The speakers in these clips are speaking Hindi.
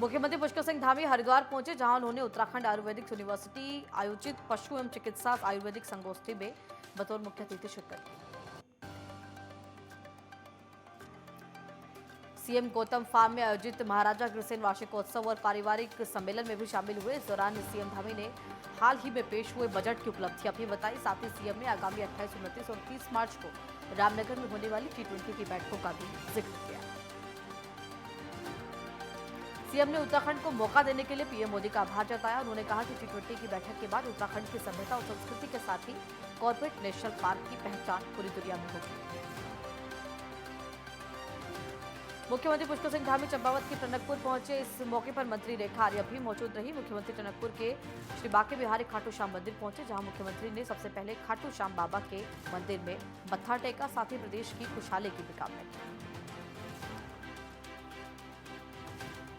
मुख्यमंत्री पुष्कर सिंह धामी हरिद्वार पहुंचे, जहां उन्होंने उत्तराखंड आयुर्वेदिक यूनिवर्सिटी आयोजित पशु एवं चिकित्सा आयुर्वेदिक संगोष्ठी में बतौर मुख्य अतिथि शिरकत की। सीएम गौतम फार्म में आयोजित महाराजा अग्रसेन वार्षिकोत्सव और पारिवारिक सम्मेलन में भी शामिल हुए। इस दौरान सीएम धामी ने हाल ही में पेश हुए बजट की उपलब्धियां भी बताई। साथ ही सीएम ने आगामी 28, 29 और 30 मार्च को रामनगर में होने वाली T20 की बैठकों का भी जिक्र किया। सीएम ने उत्तराखंड को मौका देने के लिए पीएम मोदी का आभार जताया। उन्होंने कहा कि T20 की बैठक के बाद उत्तराखंड की सभ्यता और संस्कृति के साथ ही कॉर्पोरेट नेशनल पार्क की पहचान पूरी दुनिया में होगी। मुख्यमंत्री पुष्कर सिंह धामी चंपावत के टनकपुर पहुंचे। इस मौके पर मंत्री रेखा आर्या भी मौजूद रही। मुख्यमंत्री टनकपुर के श्री बांके बिहारी खाटू श्याम मंदिर पहुंचे, जहां मुख्यमंत्री ने सबसे पहले खाटू श्याम बाबा के मंदिर में मत्था टेका, साथ ही प्रदेश की खुशहाली की भी कामना की।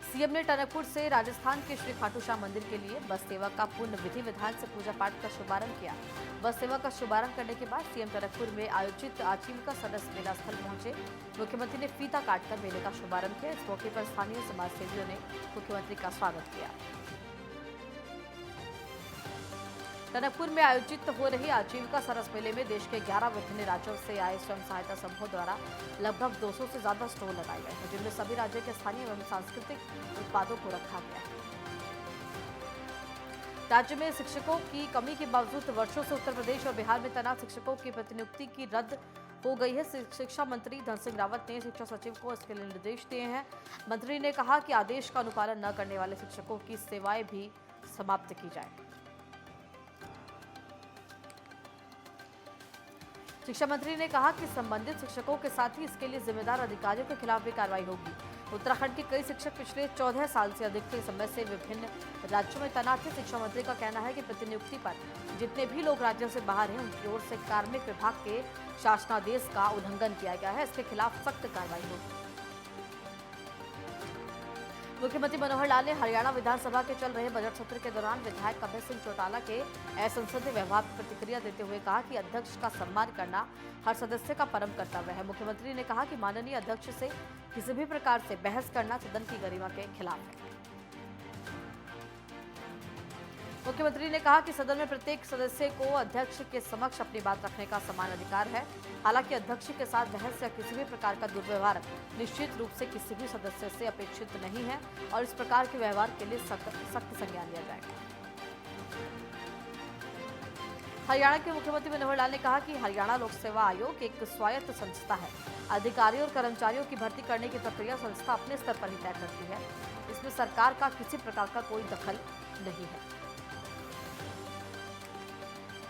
सीएम ने टनकपुर से राजस्थान के श्री खाटू श्याम मंदिर के लिए बस सेवा का पूर्ण विधि विधान से पूजा पाठ का शुभारंभ किया। बस सेवा का शुभारंभ करने के बाद सीएम टनकपुर में आयोजित आजीविका सदस्य मेला स्थल पहुंचे। मुख्यमंत्री ने फीता काटकर मेले का शुभारंभ किया। इस मौके पर स्थानीय समाज सेवियों ने मुख्यमंत्री का स्वागत किया। टनकपुर में आयोजित हो रही आजीविका सरस मेले में देश के 11 विभिन्न राज्यों से आए स्वयं सहायता समूहों द्वारा लगभग 200 से ज्यादा स्टॉल लगाए गए हैं, जिनमें सभी राज्यों के स्थानीय एवं सांस्कृतिक उत्पादों को रखा गया है। राज्य में शिक्षकों की कमी के बावजूद वर्षों से उत्तर प्रदेश और बिहार में तैनात शिक्षकों की प्रतिनियुक्ति की रद्द हो गई है। शिक्षा मंत्री धन सिंह रावत ने शिक्षा सचिव को इसके लिए निर्देश दिए हैं। मंत्री ने कहा कि आदेश का अनुपालन न करने वाले शिक्षकों की सेवाएं भी समाप्त की जाए। शिक्षा मंत्री ने कहा कि संबंधित शिक्षकों के साथ ही इसके लिए जिम्मेदार अधिकारियों के खिलाफ भी कार्रवाई होगी। उत्तराखंड के कई शिक्षक पिछले 14 साल से अधिक के समय से विभिन्न राज्यों में तैनात हैं। शिक्षा मंत्री का कहना है कि प्रतिनियुक्ति पर जितने भी लोग राज्यों से बाहर हैं, उनकी ओर से कार्मिक विभाग के शासनादेश का उल्लंघन किया गया है। इसके खिलाफ सख्त कार्रवाई होगी। मुख्यमंत्री मनोहर लाल ने हरियाणा विधानसभा के चल रहे बजट सत्र के दौरान विधायक अभय सिंह चौटाला के असंसदीय व्यवहार पर प्रतिक्रिया देते हुए कहा कि अध्यक्ष का सम्मान करना हर सदस्य का परम कर्तव्य है। मुख्यमंत्री ने कहा कि माननीय अध्यक्ष से किसी भी प्रकार से बहस करना सदन की गरिमा के खिलाफ है। मुख्यमंत्री ने कहा कि सदन में प्रत्येक सदस्य को अध्यक्ष के समक्ष अपनी बात रखने का समान अधिकार है। हालांकि अध्यक्ष के साथ बहस या किसी भी प्रकार का दुर्व्यवहार निश्चित रूप से किसी भी सदस्य से अपेक्षित नहीं है और इस प्रकार के व्यवहार के लिए सख्त संज्ञान लिया जाएगा। हरियाणा के मुख्यमंत्री मनोहर लाल ने कहा कि हरियाणा लोक सेवा आयोग एक स्वायत्त संस्था है। अधिकारियों और कर्मचारियों की भर्ती करने की प्रक्रिया संस्था अपने स्तर पर ही तय करती है। इसमें सरकार का किसी प्रकार का कोई दखल नहीं है।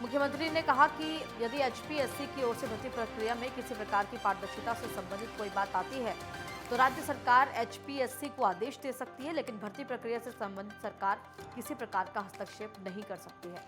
मुख्यमंत्री ने कहा कि यदि HPSC की ओर से भर्ती प्रक्रिया में किसी प्रकार की पारदर्शिता से संबंधित कोई बात आती है तो राज्य सरकार HPSC को आदेश दे सकती है, लेकिन भर्ती प्रक्रिया से संबंधित सरकार किसी प्रकार का हस्तक्षेप नहीं कर सकती है।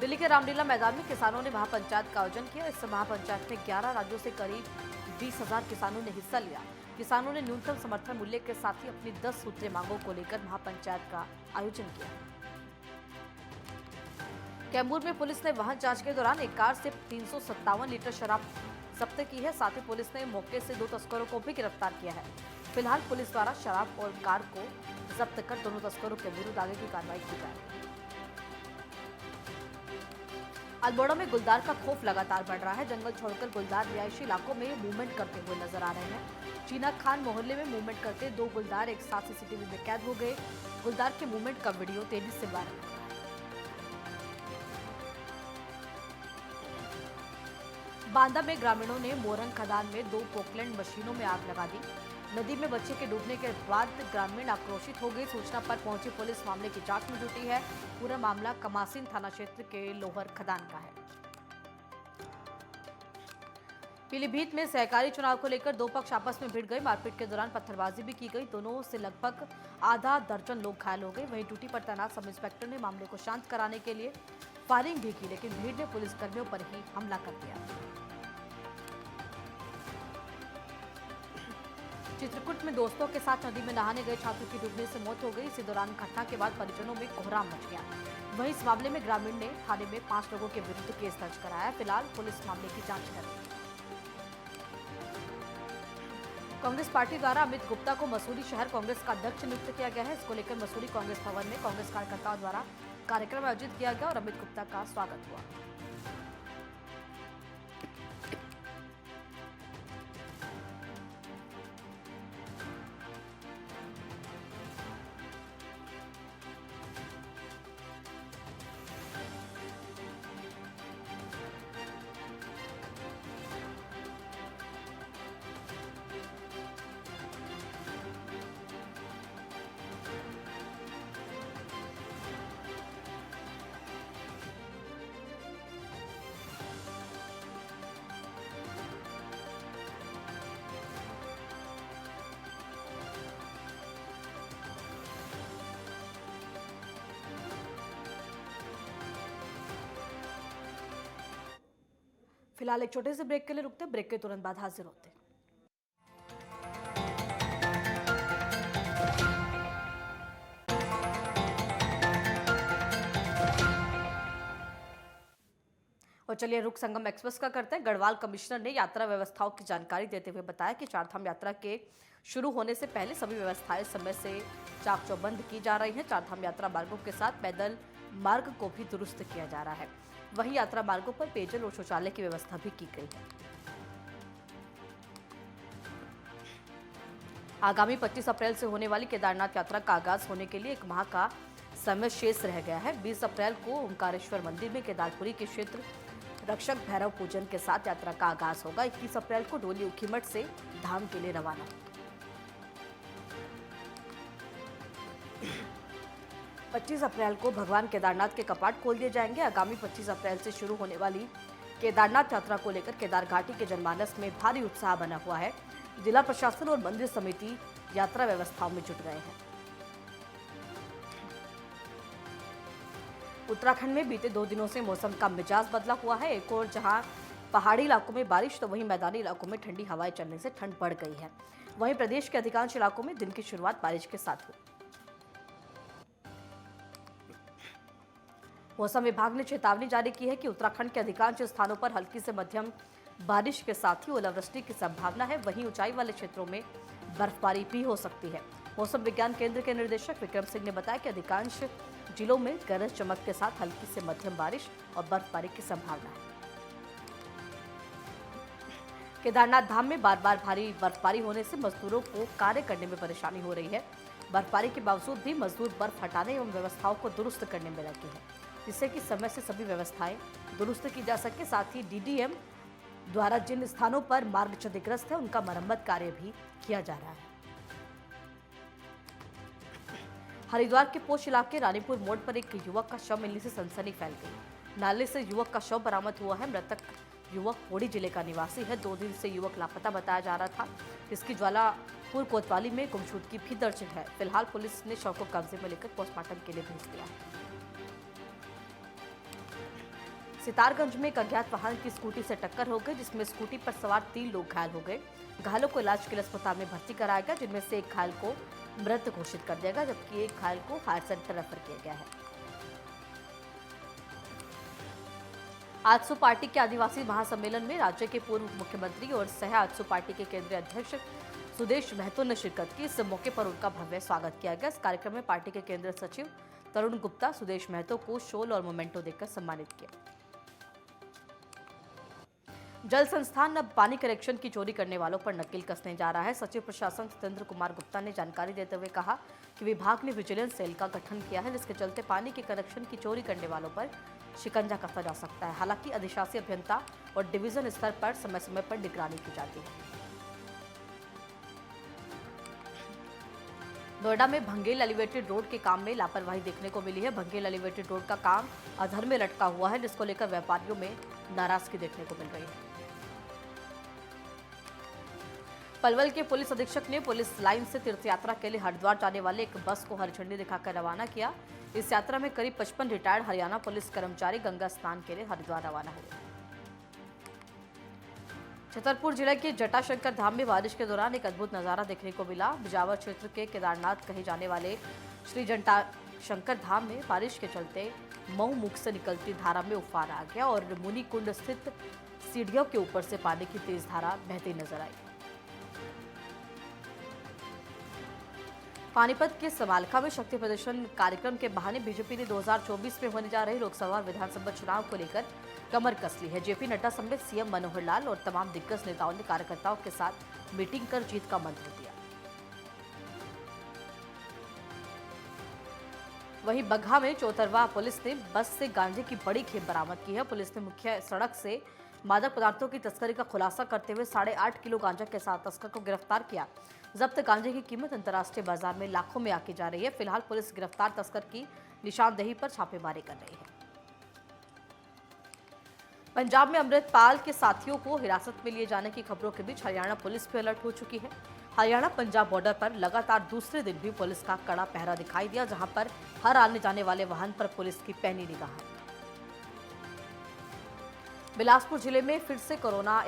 दिल्ली के रामलीला मैदान में किसानों ने महापंचायत का आयोजन किया। इस महापंचायत में 11 राज्यों से करीब 20,000 किसानों ने हिस्सा लिया। किसानों ने न्यूनतम समर्थन मूल्य के साथ ही अपनी 10 सूत्रीय मांगों को लेकर महापंचायत का आयोजन किया। कैमूर में पुलिस ने वाहन जांच के दौरान एक कार से 357 लीटर शराब जब्त की है। साथ ही पुलिस ने मौके से 2 तस्करों को भी गिरफ्तार किया है। फिलहाल पुलिस द्वारा शराब और कार को जब्त कर दोनों तस्करों के विरुद्ध आगे की कार्रवाई की जाएगी। अल्मोड़ा में गुलदार का खौफ लगातार बढ़ रहा है। जंगल छोड़कर गुलदार रिहायशी इलाकों में मूवमेंट करते हुए नजर आ रहे हैं। चीना खान मोहल्ले में मूवमेंट करते 2 गुलदार एक साथ CCTV में कैद हो गए। गुलदार के मूवमेंट का वीडियो तेजी से वायरल हो रहा है। बांदा में ग्रामीणों ने मोरंग खदान में 2 पोकलैंड मशीनों में आग लगा दी। नदी में बच्चे के डूबने के बाद ग्रामीण आक्रोशित हो गए। सूचना पर पहुंची पुलिस मामले की जांच में जुटी है। पूरा मामला कमासीन थाना क्षेत्र के लोहर खदान का है। पीलीभीत में सहकारी चुनाव को लेकर दो पक्ष आपस में भिड़ गए। मारपीट के दौरान पत्थरबाजी भी की गई। दोनों से लगभग आधा दर्जन लोग घायल हो गए। वहीं ड्यूटी पर तैनात सब इंस्पेक्टर ने मामले को शांत कराने के लिए फायरिंग भी की, लेकिन भीड़ ने पुलिसकर्मियों पर ही हमला कर दिया। चित्रकूट में दोस्तों के साथ नदी में नहाने गए छात्र की डूबने से मौत हो गई। इसी दौरान घटना के बाद परिजनों में कोहराम मच गया। वहीं इस मामले में ग्रामीण ने थाने में 5 लोगों के विरुद्ध केस दर्ज कराया। फिलहाल पुलिस मामले की जांच कर रही है। कांग्रेस पार्टी द्वारा अमित गुप्ता को मसूरी शहर कांग्रेस का अध्यक्ष नियुक्त किया गया है। इसको लेकर मसूरी कांग्रेस भवन में कांग्रेस कार्यकर्ताओं द्वारा कार्यक्रम आयोजित किया गया और अमित गुप्ता का स्वागत हुआ। फिलहाल एक छोटे से ब्रेक के लिए रुकते हैं। ब्रेक के तुरंत बाद हाजिर होते हैं। और चलिए रुक संगम एक्सप्रेस का करते हैं। गढ़वाल कमिश्नर ने यात्रा व्यवस्थाओं की जानकारी देते हुए बताया कि चारधाम यात्रा के शुरू होने से पहले सभी व्यवस्थाएं समय से चाक चौबंद की जा रही हैं। चारधाम यात्रा मार्गों के साथ पैदल मार्ग को भी दुरुस्त किया जा रहा है। वहीं यात्रा मार्गों पर पेयजल और शौचालय की व्यवस्था भी की गई है। आगामी 25 अप्रैल से होने वाली केदारनाथ यात्रा का आगाज होने के लिए 1 माह का समय शेष रह गया है। 20 अप्रैल को ओंकारेश्वर मंदिर में केदारपुरी के क्षेत्र रक्षक भैरव पूजन के साथ यात्रा का आगाज होगा। 21 अप्रैल को डोली ऊखीमठ से धाम के लिए रवाना होगी। 25 अप्रैल को भगवान केदारनाथ के कपाट खोल दिए जाएंगे। आगामी 25 अप्रैल से शुरू होने वाली केदारनाथ यात्रा को लेकर केदार घाटी के जनमानस में भारी उत्साह बना हुआ है। जिला प्रशासन और मंदिर समिति यात्रा व्यवस्थाओं में जुट गए हैं। उत्तराखंड में बीते 2 दिनों से मौसम का मिजाज बदला हुआ है। एक और जहां पहाड़ी इलाकों में बारिश तो वहीं मैदानी इलाकों में ठंडी हवाएं चलने से ठंड बढ़ गई है। वहीं प्रदेश के अधिकांश इलाकों में दिन की शुरुआत बारिश के साथ हुई। मौसम विभाग ने चेतावनी जारी की है कि उत्तराखंड के अधिकांश स्थानों पर हल्की से मध्यम बारिश के साथ ही ओलावृष्टि की संभावना है। वहीं ऊंचाई वाले क्षेत्रों में बर्फबारी भी हो सकती है। मौसम विज्ञान केंद्र के निदेशक विक्रम सिंह ने बताया कि अधिकांश जिलों में गरज चमक के साथ हल्की से मध्यम बारिश और बर्फबारी की संभावना है। केदारनाथ धाम में बार बार भारी बर्फबारी होने से मजदूरों को कार्य करने में परेशानी हो रही है। बर्फबारी के बावजूद भी मजदूर बर्फ हटाने एवं व्यवस्थाओं को दुरुस्त करने में लगे हैं, जिससे कि समय से सभी व्यवस्थाएं दुरुस्त की जा सके। साथ ही डीडीएम द्वारा जिन स्थानों पर मार्ग क्षतिग्रस्त है उनका मरम्मत कार्य भी किया जा रहा है। हरिद्वार के पोश इलाके रानीपुर मोड़ पर एक युवक का शव मिलने से सनसनी फैल गई। नाले से युवक का शव बरामद हुआ है। मृतक युवक पौड़ी जिले का निवासी है। 2 दिन से युवक लापता बताया जा रहा था। इसकी ज्वालापुर कोतवाली में गुमशुदगी भी दर्ज है। फिलहाल पुलिस ने शव को कब्जे में लेकर पोस्टमार्टम के लिए भेज दिया है। सितारगंज में एक अज्ञात वाहन की स्कूटी से टक्कर हो गई, जिसमें स्कूटी पर सवार 3 लोग घायल हो गए। घायलों को इलाज के लिए अस्पताल में भर्ती कराया गया, जिनमें से एक घायल को मृत घोषित कर दिया गया, जबकि एक घायल को हायर सेंटर रेफर किया गया है। आजसू पार्टी के आदिवासी महासम्मेलन में राज्य के पूर्व मुख्यमंत्री और सह आजसू पार्टी के केंद्रीय अध्यक्ष सुदेश महतो ने शिरकत की। इस मौके पर उनका भव्य स्वागत किया गया। इस कार्यक्रम में पार्टी के केंद्रीय सचिव तरुण गुप्ता सुदेश महतो को शॉल और मोमेंटो देकर सम्मानित किया। जल संस्थान अब पानी कनेक्शन की चोरी करने वालों पर नकेल कसने जा रहा है। सचिव प्रशासन सत्येंद्र कुमार गुप्ता ने जानकारी देते हुए कहा कि विभाग ने विजिलेंस सेल का गठन किया है, जिसके चलते पानी के कनेक्शन की चोरी करने वालों पर शिकंजा कसना जा सकता है। हालांकि अधिशासी अभियंता और डिवीजन स्तर पर समय समय पर निगरानी की जाती है। नोएडा में भंगेल एलिवेटेड रोड के काम में लापरवाही देखने को मिली है। भंगेल एलिवेटेड रोड का काम अधर में लटका हुआ है, जिसको लेकर व्यापारियों में नाराजगी देखने को मिल रही है। पलवल के पुलिस अधीक्षक ने पुलिस लाइन से तीर्थ यात्रा के लिए हरिद्वार जाने वाले एक बस को हरी झंडी दिखाकर रवाना किया। इस यात्रा में करीब 55 रिटायर्ड हरियाणा पुलिस कर्मचारी गंगा स्नान के लिए हरिद्वार रवाना हुए। छतरपुर जिले के जटाशंकर धाम में बारिश के दौरान एक अद्भुत नजारा देखने को मिला। बिजावर क्षेत्र के केदारनाथ कहे जाने वाले श्री जटाशंकर धाम में बारिश के चलते मऊ मुख से निकलती धारा में उफान आ गया और मुनि कुंड स्थित सीढ़ियों के ऊपर से पानी की तेज धारा बहती नजर आई। पानीपत के समालखा में शक्ति प्रदर्शन कार्यक्रम के बहाने बीजेपी ने 2024 में होने जा रहे लोकसभा और विधानसभा चुनाव को लेकर कमर कस ली है। जेपी नड्डा समेत सीएम मनोहर लाल और तमाम दिग्गज नेताओं ने कार्यकर्ताओं के साथ मीटिंग कर जीत का मंत्र दिया। वहीं बगहा में चौतरवा पुलिस ने बस से गांजे की बड़ी खेप बरामद की है। पुलिस ने मुख्य सड़क से मादक पदार्थों की तस्करी का खुलासा करते हुए 8.5 किलो गांजा के साथ तस्कर को गिरफ्तार किया। जब्त गांजे की कीमत अंतर्राष्ट्रीय बाजार में लाखों में आकी जा रही है। फिलहाल पुलिस गिरफ्तार तस्कर की निशानदेही पर छापेमारी कर रही है। पंजाब में अमृतपाल के साथियों को हिरासत में लिए जाने की खबरों के बीच हरियाणा पुलिस भी अलर्ट हो चुकी है। हरियाणा पंजाब बॉर्डर पर लगातार दूसरे दिन भी पुलिस का कड़ा पहरा दिखाई दिया, जहां पर हर आने जाने वाले वाहन पर पुलिस की पैनी निगाह है। बिलासपुर जिले में फिर से कोरोना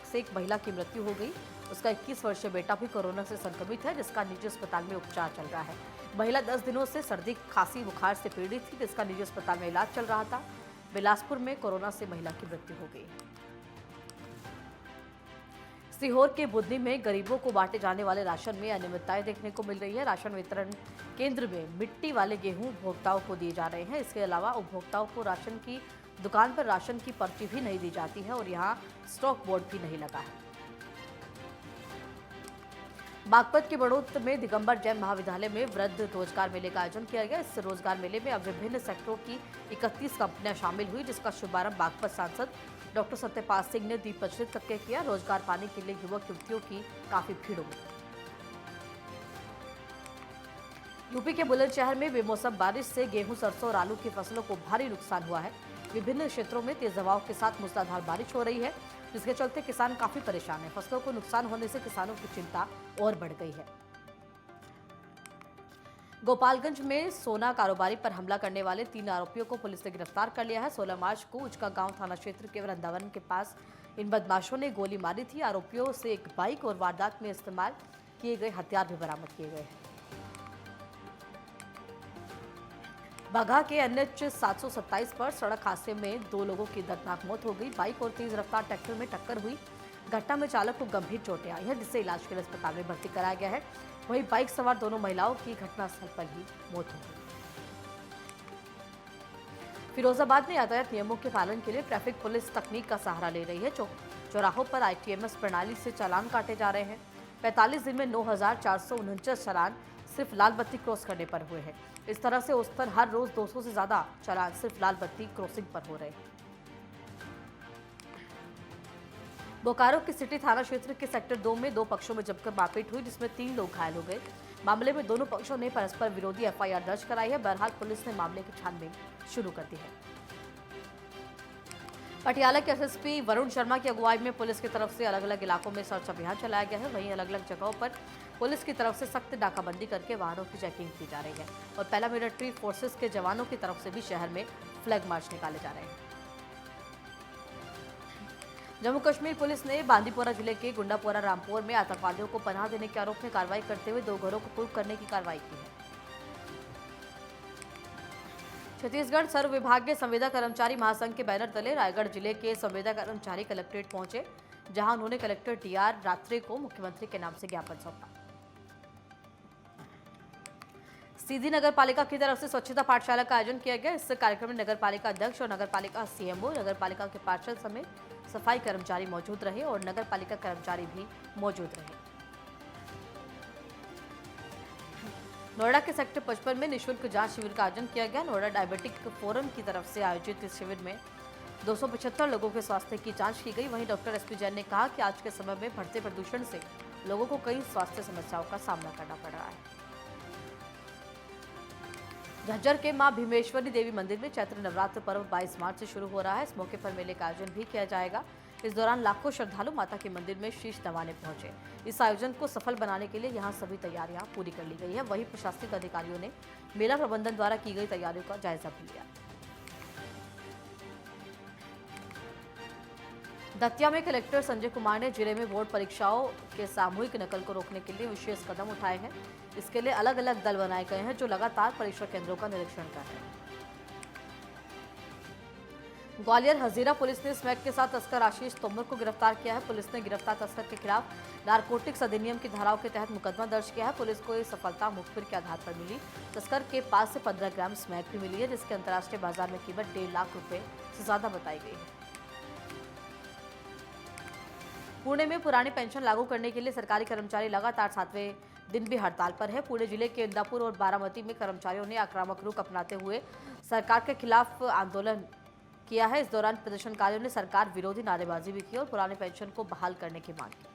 से एक महिला की मृत्यु हो गई। उसका 21 वर्षीय बेटा भी कोरोना से संक्रमित है, जिसका निजी अस्पताल में उपचार चल रहा है। महिला 10 दिनों से सर्दी, खांसी, बुखार से पीड़ित थी, जिसका निजी अस्पताल में इलाज चल रहा था। बिलासपुर में कोरोना से महिला की मृत्यु हो गई। सीहोर के बुधनी में गरीबों को बांटे जाने वाले राशन में अनियमितताएं देखने को मिल रही है। राशन वितरण केंद्र में मिट्टी वाले गेहूं उपभोक्ताओं को दिए जा रहे हैं। इसके अलावा उपभोक्ताओं को राशन की दुकान पर राशन की पर्ची भी नहीं दी जाती है और यहां स्टॉक बोर्ड भी नहीं लगा है। बागपत के बड़ौत में दिगंबर जैन महाविद्यालय में वृद्ध रोजगार मेले का आयोजन किया गया। इस रोजगार मेले में अब विभिन्न सेक्टरों की 31 कंपनियां शामिल हुई, जिसका शुभारंभ बागपत सांसद डॉक्टर सत्यपाल सिंह ने दीप प्रज्वलित करके किया। रोजगार पाने के लिए युवक युवतियों की काफी भीड़ उमड़ी। यूपी के बुलंदशहर में बेमौसम बारिश से गेहूं, सरसों और आलू की फसलों को भारी नुकसान हुआ है। विभिन्न क्षेत्रों में तेज हवाओं के साथ मूसलाधार बारिश हो रही है, जिसके चलते किसान काफी परेशान हैं। फसलों को नुकसान होने से किसानों की चिंता और बढ़ गई है। गोपालगंज में सोना कारोबारी पर हमला करने वाले 3 आरोपियों को पुलिस ने गिरफ्तार कर लिया है। 16 मार्च को उचका गांव थाना क्षेत्र के वृंदावन के पास इन बदमाशों ने गोली मारी थी। आरोपियों से एक बाइक और वारदात में इस्तेमाल किए गए हथियार भी बरामद किए गए हैं। बगहा के NH 727 पर सड़क हादसे में 2 लोगों की दर्दनाक मौत हो गई। बाइक और तेज रफ्तार ट्रैक्टर में टक्कर हुई। घटना में चालक को गंभीर चोटें आई हैं, जिसे इलाज के लिए अस्पताल में भर्ती कराया गया है। वहीं बाइक सवार दोनों महिलाओं की घटनास्थल पर ही मौत हो गई। फिरोजाबाद में यातायात नियमों के पालन के लिए ट्रैफिक पुलिस तकनीक का सहारा ले रही है। चौराहों पर ITMS प्रणाली से चालान काटे जा रहे हैं। 45 दिन में 9,449 चालान सिर्फ लाल बत्ती क्रॉस करने पर हुए हैं। इस तरह से औसतन हर रोज 200 से ज्यादा चालान सिर्फ लाल बत्ती क्रॉसिंग पर हो रहे हैं। बोकारो के सिटी थाना क्षेत्र के सेक्टर 2 में 2 पक्षों में जमकर मारपीट हुई, जिसमें 3 लोग घायल हो गए। मामले में दोनों पक्षों ने परस्पर विरोधी FIR दर्ज कराई है। बहरहाल पुलिस ने मामले की छानबीन शुरू कर दी है। पटियाला के SSP वरुण शर्मा की अगुवाई में पुलिस की तरफ से अलग अलग इलाकों में सर्च अभियान चलाया गया है। वहीं अलग अलग जगहों पर पुलिस की तरफ से सख्त नाकाबंदी करके वाहनों की चेकिंग की जा रही है और पैरामिलिट्री फोर्सेस के जवानों की तरफ से भी शहर में फ्लैग मार्च निकाले जा रहे हैं। जम्मू कश्मीर पुलिस ने बांदीपोरा जिले के गुंडापोरा रामपुर में आतंकवादियों को पनाह देने के आरोप में कार्रवाई करते हुए 2 घरों को कुर्क करने की कार्रवाई की है। छत्तीसगढ़ सर्व विभागीय संविदा कर्मचारी महासंघ के बैनर तले रायगढ़ जिले के संविदा कर्मचारी कलेक्ट्रेट पहुंचे, जहां उन्होंने कलेक्टर TR रात्रे को मुख्यमंत्री के नाम से ज्ञापन सौंपा। सीधी नगर पालिका की तरफ से स्वच्छता पाठशाला का आयोजन किया गया। इस कार्यक्रम में नगर पालिका अध्यक्ष और नगर पालिका CMO, नगर पालिका के पार्षद समेत सफाई कर्मचारी मौजूद रहे और नगर पालिका कर्मचारी भी मौजूद रहे। नोएडा के सेक्टर 55 में निःशुल्क जांच शिविर का आयोजन किया गया। नोएडा डायबिटिक फोरम की तरफ से आयोजित इस शिविर में 275 लोगों के स्वास्थ्य की जांच की गई। वहीं डॉक्टर SP जैन ने कहा कि आज के समय में बढ़ते प्रदूषण से लोगों को कई स्वास्थ्य समस्याओं का सामना करना पड़ रहा है। झज्जर के मां भीमेश्वरी देवी मंदिर में चैत्र नवरात्र पर्व 22 मार्च से शुरू हो रहा है। इस मौके पर मेले का आयोजन भी किया जाएगा। इस दौरान लाखों श्रद्धालु माता के मंदिर में शीश नवाने पहुंचे। इस आयोजन को सफल बनाने के लिए यहां सभी तैयारियां पूरी कर ली गई है। वहीं प्रशासनिक अधिकारियों ने मेला प्रबंधन द्वारा की गई तैयारियों का जायजा भी लिया। दतिया में कलेक्टर संजय कुमार ने जिले में बोर्ड परीक्षाओं के सामूहिक नकल को रोकने के लिए विशेष कदम उठाए हैं। इसके लिए अलग अलग दल बनाए गए हैं जो लगातार परीक्षा केंद्रों का निरीक्षण कर रहे हैं। ग्वालियर हजीरा पुलिस ने स्मैक के साथ तस्कर आशीष तोमर को गिरफ्तार किया है। पुलिस ने गिरफ्तार तस्कर के खिलाफ नारकोटिक्स अधिनियम की धाराओं के तहत मुकदमा दर्ज किया है। पुलिस को ये सफलता मुखबिर के आधार पर मिली। तस्कर के पास से 15 ग्राम स्मैक भी मिली है, जिसकी अंतर्राष्ट्रीय बाजार में कीमत 1.5 लाख रुपए से ज्यादा बताई गई है। पुणे में पुरानी पेंशन लागू करने के लिए सरकारी कर्मचारी लगातार 7वें दिन भी हड़ताल पर है। पुणे जिले के इंदापुर और बारामती में कर्मचारियों ने आक्रामक रुख अपनाते हुए सरकार के खिलाफ आंदोलन किया है। इस दौरान प्रदर्शनकारियों ने सरकार विरोधी नारेबाजी भी की और पुरानी पेंशन को बहाल करने की मांग की।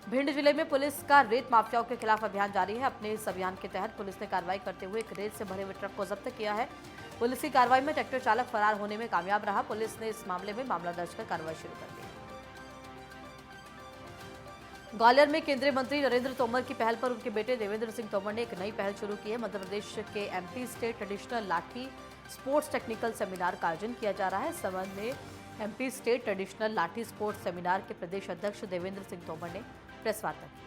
भिंड जिले में पुलिस का रेत माफियाओं के खिलाफ अभियान जारी है। अपने इस अभियान के तहत पुलिस ने कार्रवाई करते हुए एक रेत से भरे हुए ट्रक को जब्त किया है। पुलिस की कार्रवाई में ट्रैक्टर चालक फरार होने में कामयाब रहा। पुलिस ने इस मामले में मामला दर्ज कर कार्रवाई शुरू कर दी। ग्वालियर में केंद्रीय मंत्री नरेंद्र तोमर की पहल पर उनके बेटे देवेंद्र सिंह तोमर ने एक नई पहल शुरू की है। मध्य प्रदेश के एमपी स्टेट ट्रेडिशनल लाठी स्पोर्ट्स टेक्निकल सेमिनार का आयोजन किया जा रहा है। इस संबंध में एमपी स्टेट ट्रेडिशनल लाठी स्पोर्ट्स सेमिनार के प्रदेश अध्यक्ष देवेंद्र सिंह तोमर ने प्रेस वार्ता की।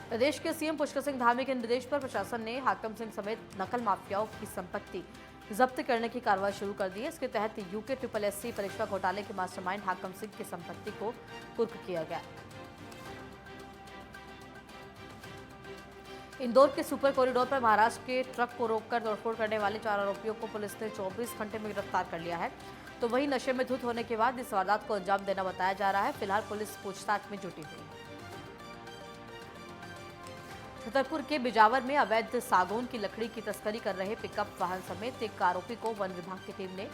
प्रदेश के सीएम पुष्कर सिंह धामी के निर्देश पर प्रशासन ने हाकम सिंह समेत नकल माफियाओं की संपत्ति जब्त करने की कार्रवाई शुरू कर दी है। इसके तहत यूके SSSC परीक्षा घोटाले के मास्टरमाइंड हाकम सिंह की संपत्ति को कुर्क किया गया। इंदौर के सुपर कॉरिडोर पर महाराष्ट्र के ट्रक को रोककर तोड़फोड़ करने वाले 4 आरोपियों को पुलिस ने 24 घंटे में गिरफ्तार कर लिया है। तो वहीं नशे में धुत होने के बाद इस वारदात को अंजाम देना बताया जा रहा है। फिलहाल पुलिस पूछताछ में जुटी हुई है। छतरपुर के बिजावर में अवैध सागौन की लकड़ी की तस्करी कर रहे पिकअप वाहन समेत एक आरोपी को वन विभाग की टीम ने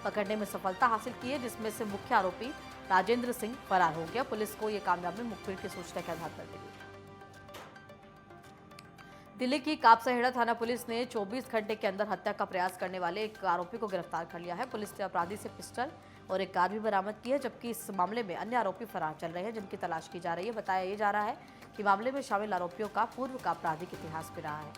पकड़ने में सफलता हासिल की है, जिसमें से मुख्य आरोपी राजेंद्र सिंह फरार हो गया। पुलिस को यह कामयाबी मुखबिर की सूचना के आधार पर मिली। दिल्ली की कापसहेड़ा थाना पुलिस ने 24 घंटे के अंदर हत्या का प्रयास करने वाले एक आरोपी को गिरफ्तार कर लिया है। पुलिस ने अपराधी से पिस्टल और एक कार भी बरामद की है, जबकि इस मामले में अन्य आरोपी फरार चल रहे हैं, जिनकी तलाश की जा रही है। बताया जा रहा है कि मामले में शामिल आरोपियों का पूर्व का आपराधिक इतिहास भी रहा है।